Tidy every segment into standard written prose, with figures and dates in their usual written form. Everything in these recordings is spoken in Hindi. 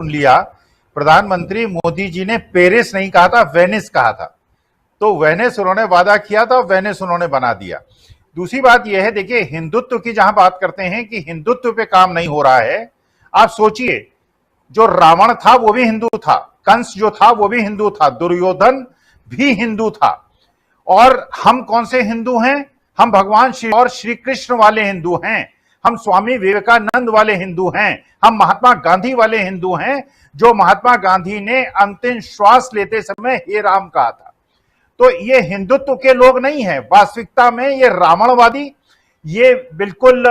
सुन लिया, प्रधानमंत्री मोदी जी ने पेरिस नहीं कहा था, वेनिस कहा था। तो वेनिस उन्होंने वादा किया था, वेनिस उन्होंने बना दिया। दूसरी बात यह है, देखिए हिंदुत्व की जहां बात करते हैं कि हिंदुत्व पे काम नहीं हो रहा है, आप सोचिए जो रावण था वो भी हिंदू था, कंस जो था वो भी हिंदू था, दुर्योधन भी हिंदू था। और हम कौन से हिंदू हैं? हम भगवान श्री और श्री कृष्ण वाले हिंदू हैं, हम स्वामी विवेकानंद वाले हिंदू हैं, हम महात्मा गांधी वाले हिंदू हैं, जो महात्मा गांधी ने अंतिम श्वास लेते समय हे राम कहा था। तो ये हिंदुत्व के लोग नहीं हैं, वास्तविकता में ये रावणवादी, ये बिल्कुल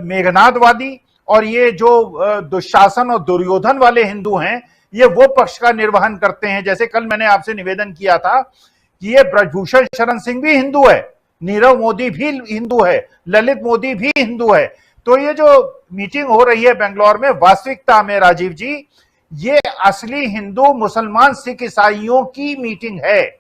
मेघनादवादी और ये जो दुशासन और दुर्योधन वाले हिंदू हैं, ये वो पक्ष का निर्वहन करते हैं। जैसे कल मैंने आपसे निवेदन किया था कि ये ब्रजभूषण शरण सिंह भी हिंदू है, नीरव मोदी भी हिंदू है, ललित मोदी भी हिंदू है। तो ये जो मीटिंग हो रही है बेंगलोर में, वास्तविकता में राजीव जी ये असली हिंदू मुसलमान सिख ईसाइयों की मीटिंग है।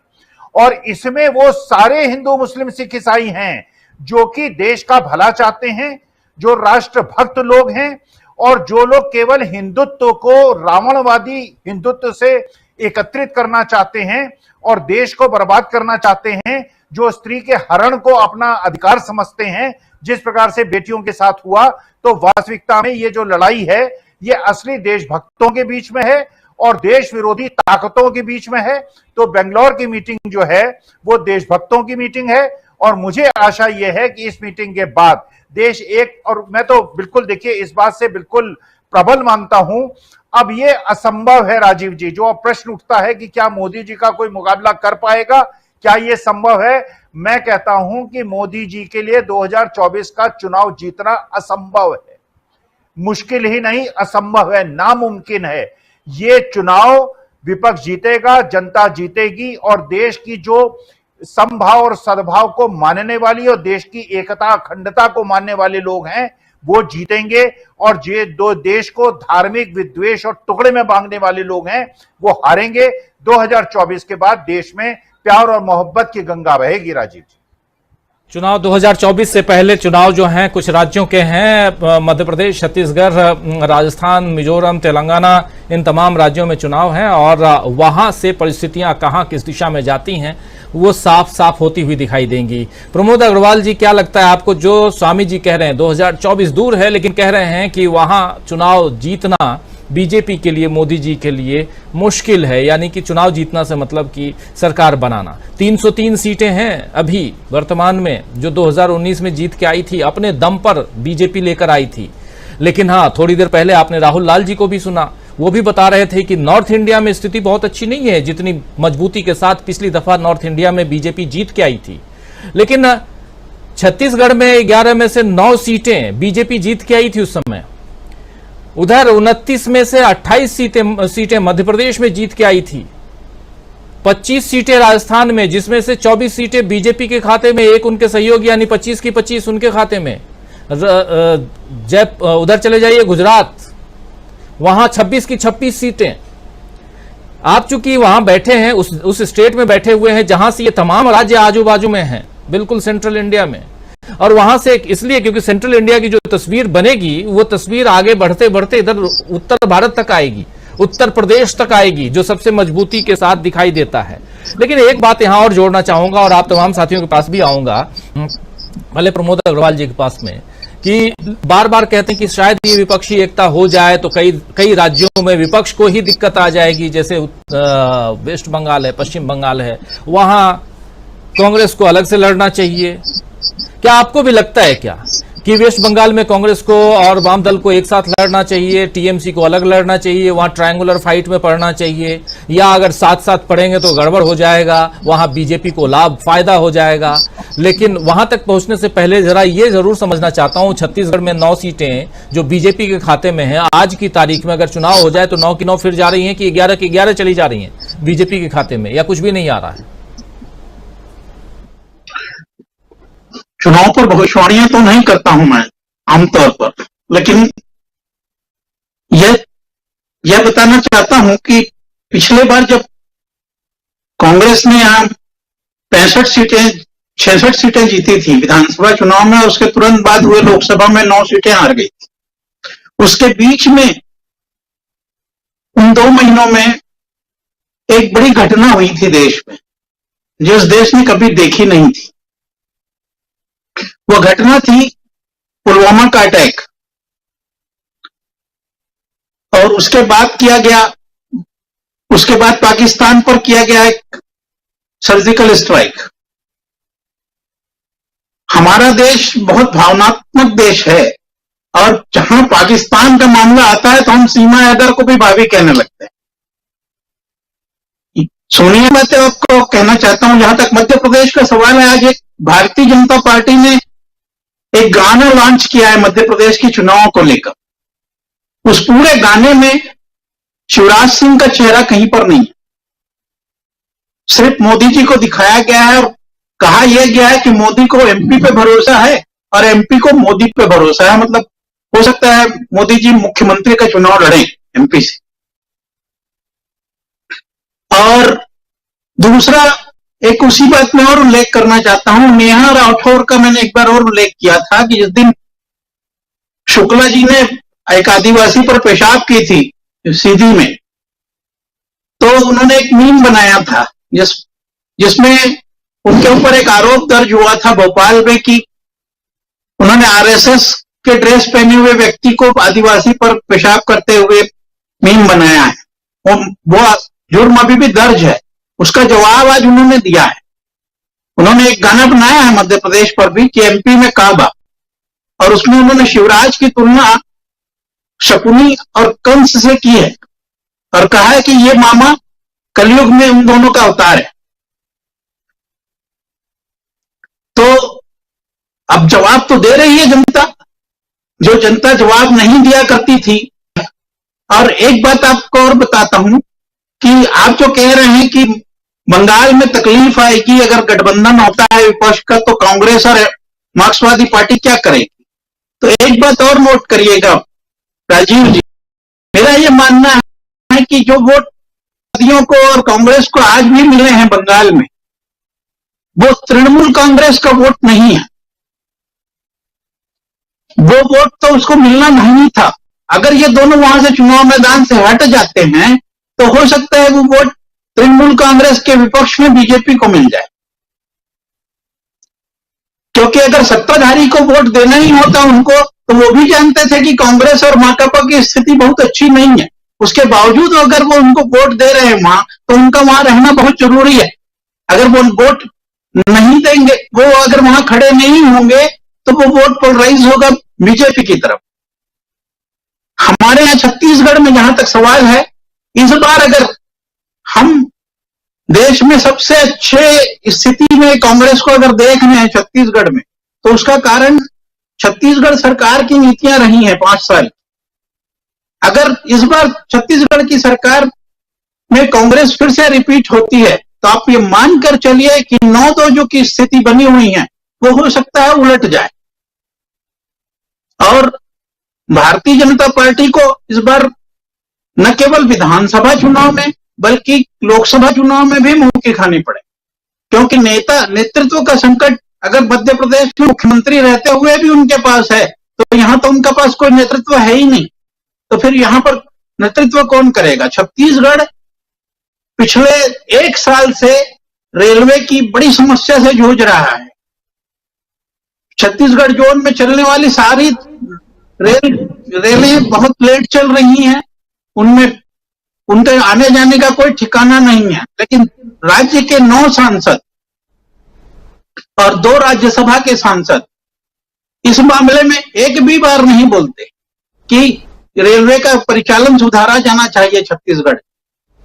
और इसमें वो सारे हिंदू मुस्लिम सिख ईसाई हैं जो कि देश का भला चाहते हैं, जो राष्ट्र भक्त लोग हैं, और जो लोग केवल हिंदुत्व को रावणवादी हिंदुत्व से एकत्रित करना चाहते हैं और देश को बर्बाद करना चाहते हैं, जो स्त्री के हरण को अपना अधिकार समझते हैं, जिस प्रकार से बेटियों के साथ हुआ। तो वास्तविकता में ये जो लड़ाई है ये असली देशभक्तों के बीच में है और देश विरोधी ताकतों के बीच में है। तो बेंगलोर की मीटिंग जो है वो देशभक्तों की मीटिंग है और मुझे आशा यह है कि इस मीटिंग के बाद देश एक, और मैं तो बिल्कुल देखिए इस बात से बिल्कुल प्रबल मानता हूं, अब ये असंभव है राजीव जी। जो अब प्रश्न उठता है कि क्या मोदी जी का कोई मुकाबला कर पाएगा, क्या ये संभव है? मैं कहता हूं कि मोदी जी के लिए 2024 का चुनाव जीतना असंभव है, मुश्किल ही नहीं असंभव है, नामुमकिन है। ये चुनाव विपक्ष जीतेगा, जनता जीतेगी और देश की जो समभाव और सद्भाव को मानने वाली और देश की एकता अखंडता को मानने वाले लोग हैं वो जीतेंगे, और ये दो देश को धार्मिक विद्वेष और टुकड़े में बांटने वाले लोग हैं वो हारेंगे। 2024 के बाद देश में प्यार और मोहब्बत की गंगा बहेगी राजीव जी। चुनाव 2024 से पहले चुनाव जो हैं कुछ राज्यों के हैं, मध्य प्रदेश, छत्तीसगढ़, राजस्थान, मिजोरम, तेलंगाना, इन तमाम राज्यों में चुनाव हैं और वहां से परिस्थितियां कहां किस दिशा में जाती हैं वो साफ साफ होती हुई दिखाई देंगी। प्रमोद अग्रवाल जी, क्या लगता है आपको, जो स्वामी जी कह रहे हैं 2024 दूर है लेकिन कह रहे हैं कि वहां चुनाव जीतना बीजेपी के लिए, मोदी जी के लिए मुश्किल है, यानी कि चुनाव जीतना से मतलब कि सरकार बनाना। 303 सीटें हैं अभी वर्तमान में, जो 2019 में जीत के आई थी, अपने दम पर बीजेपी लेकर आई थी। लेकिन हाँ, थोड़ी देर पहले आपने राहुल लाल जी को भी सुना, वो भी बता रहे थे कि नॉर्थ इंडिया में स्थिति बहुत अच्छी नहीं है जितनी मजबूती के साथ पिछली दफा नॉर्थ इंडिया में बीजेपी जीत के आई थी। लेकिन छत्तीसगढ़ में 11 में से 9 सीटें बीजेपी जीत के आई थी उस समय। उधर 29 में से 28 सीटें मध्य प्रदेश में जीत के आई थी, 25 सीटें राजस्थान में, जिसमें से 24 सीटें बीजेपी के खाते में, एक उनके सहयोगी यानी 25 की 25 उनके खाते में। उधर चले जाइए गुजरात, वहां 26 की 26 सीटें। आप चूंकि वहां बैठे हैं, उस स्टेट में बैठे हुए हैं जहां से ये तमाम राज्य आजू बाजू में हैं, बिल्कुल सेंट्रल इंडिया में, और वहां से इसलिए क्योंकि सेंट्रल इंडिया की जो तस्वीर बनेगी वो तस्वीर आगे बढ़ते बढ़ते इधर उत्तर भारत तक आएगी, उत्तर प्रदेश तक आएगी, जो सबसे मजबूती के साथ दिखाई देता है। लेकिन एक बात यहां और जोड़ना चाहूंगा और आप तमाम साथियों के पास भी आऊंगा, भले प्रमोद अग्रवाल जी के पास में, कि बार बार कहते हैं कि शायद ये विपक्षी एकता हो जाए तो कई राज्यों में विपक्ष को ही दिक्कत आ जाएगी, जैसे वेस्ट बंगाल है, पश्चिम बंगाल है, वहां कांग्रेस को अलग से लड़ना चाहिए। क्या आपको भी लगता है क्या कि वेस्ट बंगाल में कांग्रेस को और वाम दल को एक साथ लड़ना चाहिए, टीएमसी को अलग लड़ना चाहिए, वहां ट्रायंगुलर फाइट में पड़ना चाहिए, या अगर साथ साथ पड़ेंगे तो गड़बड़ हो जाएगा, वहां बीजेपी को फायदा हो जाएगा? लेकिन वहां तक पहुंचने से पहले जरा ये जरूर समझना चाहता हूं, छत्तीसगढ़ में 9 सीटें जो बीजेपी के खाते में है, आज की तारीख में अगर चुनाव हो जाए तो 9 की 9 फिर जा रही है कि 11 की 11 चली जा रही है बीजेपी के खाते में, या कुछ भी नहीं आ रहा है? चुनाव पर भविष्यवाणियां तो नहीं करता हूं मैं आमतौर पर, लेकिन यह बताना चाहता हूं कि पिछले बार जब कांग्रेस ने यहां 66 सीटें जीती थी विधानसभा चुनाव में, उसके तुरंत बाद हुए लोकसभा में 9 सीटें हार गई थी। उसके बीच में उन 2 महीनों में एक बड़ी घटना हुई थी देश में, जो इस देश ने कभी देखी नहीं थी। वो घटना थी पुलवामा का अटैक। और उसके बाद पाकिस्तान पर किया गया एक सर्जिकल स्ट्राइक। हमारा देश बहुत भावनात्मक देश है, और जहां पाकिस्तान का मामला आता है तो हम सीमा हैदर को भी भाभी कहने लगते हैं। सुनिए, मैं तो आपको कहना चाहता हूं, जहां तक मध्य प्रदेश का सवाल है, आज एक भारतीय जनता पार्टी ने एक गाना लॉन्च किया है मध्य प्रदेश के चुनावों को लेकर। उस पूरे गाने में शिवराज सिंह का चेहरा कहीं पर नहीं है, सिर्फ मोदी जी को दिखाया गया है और कहा यह गया है कि मोदी को एमपी पे भरोसा है और एमपी को मोदी पे भरोसा है। मतलब हो सकता है मोदी जी मुख्यमंत्री का चुनाव लड़े एमपी से। और दूसरा, एक उसी बात में और उल्लेख करना चाहता हूं, नेहा राठौर का मैंने एक बार और उल्लेख किया था कि जिस दिन शुक्ला जी ने एक आदिवासी पर पेशाब की थी सीधी में, तो उन्होंने एक मीम बनाया था जिसमें उनके ऊपर एक आरोप दर्ज हुआ था भोपाल में कि उन्होंने आरएसएस के ड्रेस पहने हुए व्यक्ति को आदिवासी पर पेशाब करते हुए मीम बनाया है। वो जुर्म अभी भी दर्ज है। उसका जवाब आज उन्होंने दिया है। उन्होंने एक गाना बनाया है मध्य प्रदेश पर भी कि एमपी में काबा, और उसमें उन्होंने शिवराज की तुलना शकुनी और कंस से की है और कहा है कि ये मामा कलयुग में उन दोनों का अवतार है। तो अब जवाब तो दे रही है जनता, जो जनता जवाब नहीं दिया करती थी। और एक बात आपको और बताता हूं कि आप जो कह रहे हैं कि बंगाल में तकलीफ आएगी अगर गठबंधन होता है विपक्ष का, तो कांग्रेस और मार्क्सवादी पार्टी क्या करेगी। तो एक बात और नोट करिएगा राजीव जी, मेरा यह मानना है कि जो वोट वादियों को और कांग्रेस को आज भी मिले हैं बंगाल में, वो तृणमूल कांग्रेस का वोट नहीं है। वो वोट तो उसको मिलना नहीं था। अगर ये दोनों वहां से चुनाव मैदान से हट जाते हैं तो हो सकता है वो वोट तृणमूल कांग्रेस के विपक्ष में बीजेपी को मिल जाए, क्योंकि अगर सत्ताधारी को वोट देना ही होता उनको, तो वो भी जानते थे कि कांग्रेस और माकपा की स्थिति बहुत अच्छी नहीं है। उसके बावजूद अगर वो उनको वोट दे रहे हैं वहां, तो उनका वहां रहना बहुत जरूरी है। अगर वो वोट नहीं देंगे, वो अगर वहां खड़े नहीं होंगे, तो वो वोट पोलराइज होगा बीजेपी की तरफ। हमारे यहां छत्तीसगढ़ में जहां तक सवाल है, इस बार अगर हम देश में सबसे अच्छे स्थिति में कांग्रेस को अगर देख रहे हैं छत्तीसगढ़ में, तो उसका कारण छत्तीसगढ़ सरकार की नीतियां रही हैं 5 साल। अगर इस बार छत्तीसगढ़ की सरकार में कांग्रेस फिर से रिपीट होती है, तो आप ये मानकर चलिए कि 9-2 की स्थिति बनी हुई है वो हो सकता है उलट जाए। और भारतीय जनता पार्टी को इस बार न केवल विधानसभा चुनाव में बल्कि लोकसभा चुनाव में भी मुंह की खानी पड़े, क्योंकि नेतृत्व का संकट अगर मध्य प्रदेश में मुख्यमंत्री रहते हुए भी उनके पास है, तो यहां तो उनका पास कोई नेतृत्व है ही नहीं। तो फिर यहां पर नेतृत्व कौन करेगा। छत्तीसगढ़ पिछले 1 साल से रेलवे की बड़ी समस्या से जूझ रहा है। छत्तीसगढ़ जोन में चलने वाली सारी रेलें बहुत लेट चल रही हैं, उनमें उनके आने जाने का कोई ठिकाना नहीं है। लेकिन राज्य के 9 सांसद और 2 राज्यसभा के सांसद इस मामले में एक भी बार नहीं बोलते कि रेलवे का परिचालन सुधारा जाना चाहिए छत्तीसगढ़।